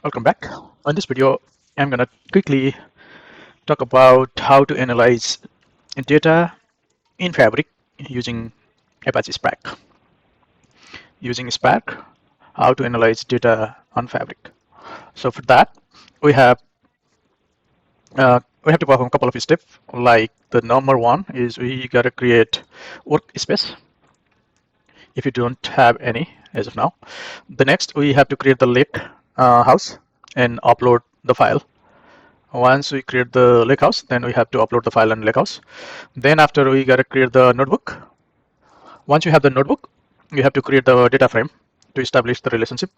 Welcome back. On this video, I'm going to quickly talk about how to analyze data in Fabric using Apache Spark. Using Spark, how to analyze data on Fabric. So for that, we have to perform a couple of steps. Like the number one is we got to create workspace if you don't have any as of now. The next, we have to create the lake house and upload the file. Once we create the Lakehouse, then we have to upload the file in Lakehouse. Then after we gotta create the notebook. Once you have the notebook, you have to create the data frame to establish the relationship.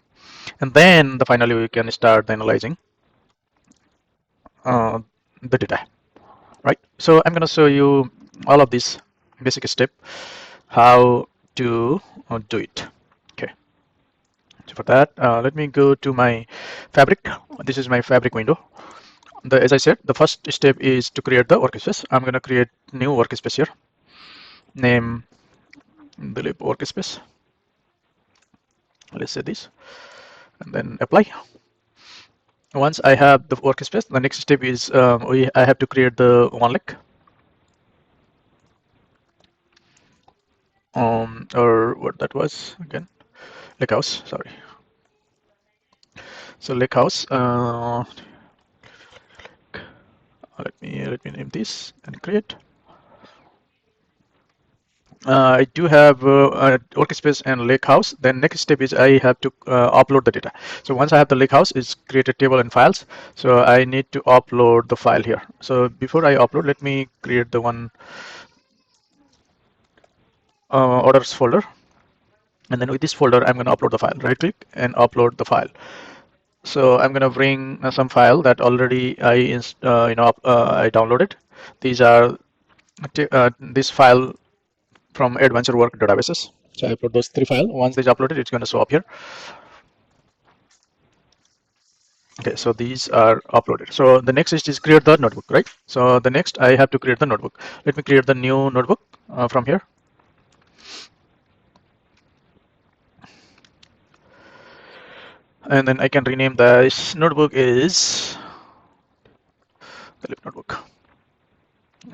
And then finally we can start analyzing the data, right? So I'm gonna show you all of these basic step how to do it. Okay. So for that, let me go to my Fabric. This is my Fabric window. As I said, the first step is to create the workspace. I'm going to create new workspace here. Name the workspace. Let's say this, and then apply. Once I have the workspace, the next step is I have to create the one lake, or what that was again, Lakehouse. Sorry. So Lakehouse. Let me name this and create. I do have a workspace and Lakehouse. Then next step is I have to upload the data. So once I have the Lakehouse, it's create a table and files. So I need to upload the file here. So before I upload, let me create the one orders folder. And then with this folder, I'm going to upload the file. Right click and upload the file. So I'm going to bring some file that already I downloaded. These are this file from Adventure Work databases. So I upload those three files. Once these uploaded, it's going to show up here. Okay, so these are uploaded. So the next is create the notebook, right? So the next I have to create the notebook. Let me create the new notebook from here. And then I can rename this notebook is the lib notebook.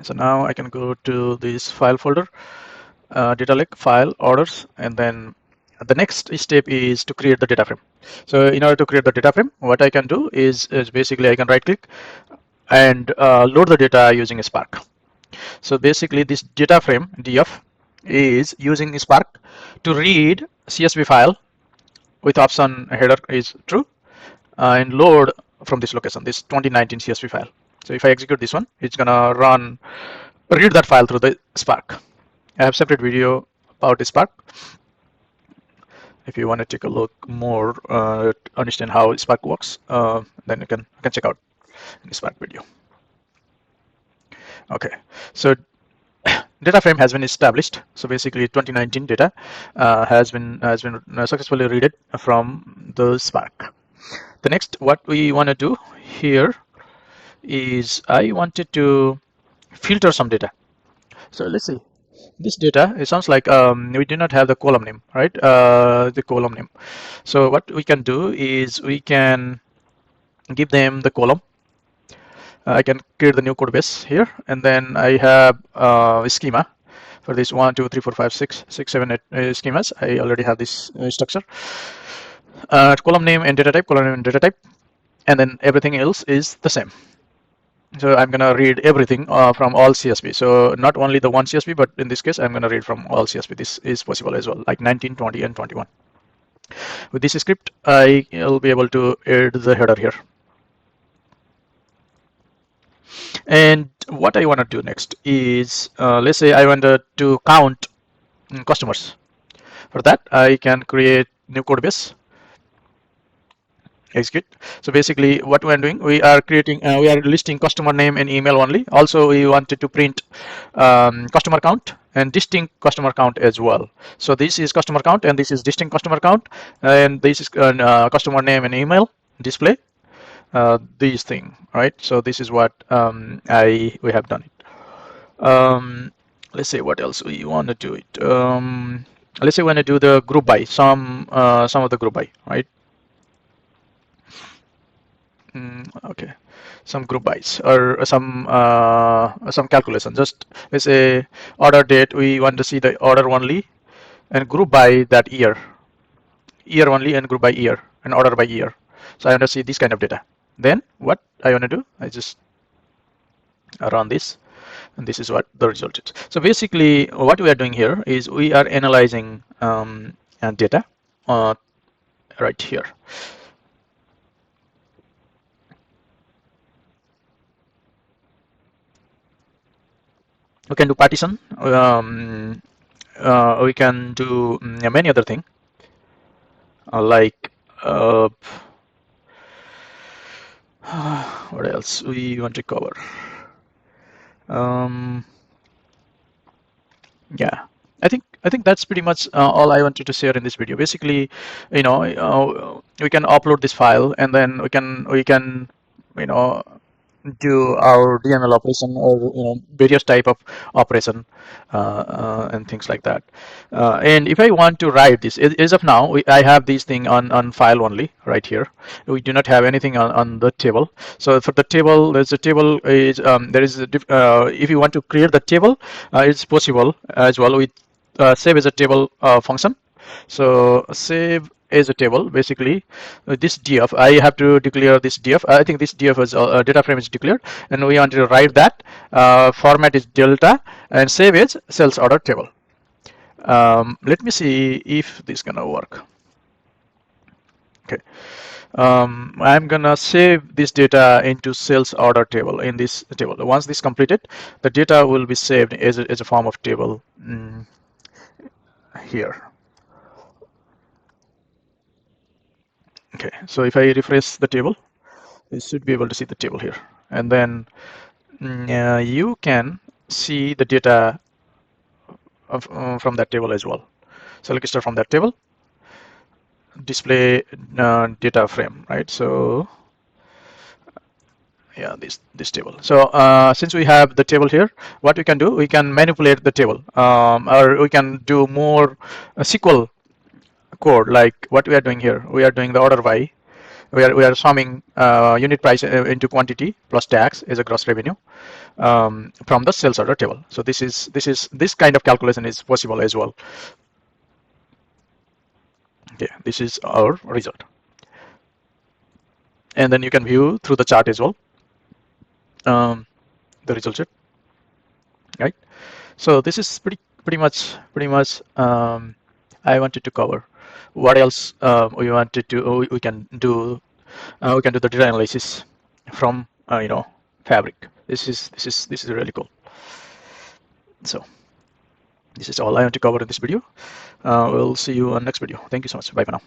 So now I can go to this file folder, data lake, file, orders, and then the next step is to create the data frame. So in order to create the data frame, what I can do is basically I can right click and load the data using Spark. So basically this data frame df is using Spark to read CSV file with option header is true and load from this location, this 2019 CSV file. So if I execute this one, it's gonna read that file through the Spark. I have separate video about the Spark. If you want to take a look more to understand how Spark works, then you can check out the Spark video. Okay, so data frame has been established. So basically 2019 data has been successfully read from the Spark. The next what we want to do here is I wanted to filter some data. So let's see this data. It sounds like we do not have the column name, right? The column name. So what we can do is we can give them the column. I can create the new code base here, and then I have a schema for this 1, 2, 3, 4, 5, 6, 7, 8 schemas. I already have this structure. Column name and data type, column name and data type, and then everything else is the same. So I'm gonna read everything from all CSV. So not only the one CSV, but in this case, I'm gonna read from all CSV. This is possible as well, like 19, 20, and 21. With this script, I will be able to add the header here. And what I want to do next is, let's say I wanted to count customers. For that, I can create new code base. Execute. So basically what we are doing, we are creating we are listing customer name and email only. Also we wanted to print customer count and distinct customer count as well. So this is customer count and this is distinct customer count, and this is customer name and email display these thing, right? So this is what we have done it. Let's say what else we want to do it. Let's say we want to do the group by some of the group by, right? Okay, some group bys or some calculation. Just let's say order date. We want to see the order only and group by that year only and group by year and order by year. So I want to see this kind of data. Then what I want to do, I just run this, and this is what the result is. So basically, what we are doing here is we are analyzing data uh, right here. We can do partition. We can do many other things like uh, what else we want to cover. Um, Yeah, I think that's pretty much all I wanted to share in this video. Basically, we can upload this file and then we can you know do our DML operation or various type of operation and things like that. And if I want to write this, as of now, I have this thing on file only right here. We do not have anything on the table. So for the table, there's a table is there is a if you want to create the table, it's possible as well with save as a table function. So save as a table, basically this df, I have to declare this df. I think this df is data frame is declared, and we want to write that format is delta and save as sales order table. Let me see if this gonna work. Okay, I'm gonna save this data into sales order table in this table. Once this completed, the data will be saved as a form of table here. Okay, so if I refresh the table, you should be able to see the table here. And then you can see the data from that table as well. So let's start from that table, display data frame, right? So yeah, this table. So since we have the table here, what we can do, we can manipulate the table, or we can do more SQL code like what we are doing here. We are doing the order by. We are summing unit price into quantity plus tax as a gross revenue from the sales order table. So this kind of calculation is possible as well. Okay, this is our result, and then you can view through the chart as well um, the result sheet, right? So this is pretty much I wanted to cover. What else we wanted to we can do the data analysis from Fabric. This is really cool. So this is all I want to cover in this video. We'll see you on next video. Thank you so much. Bye for now.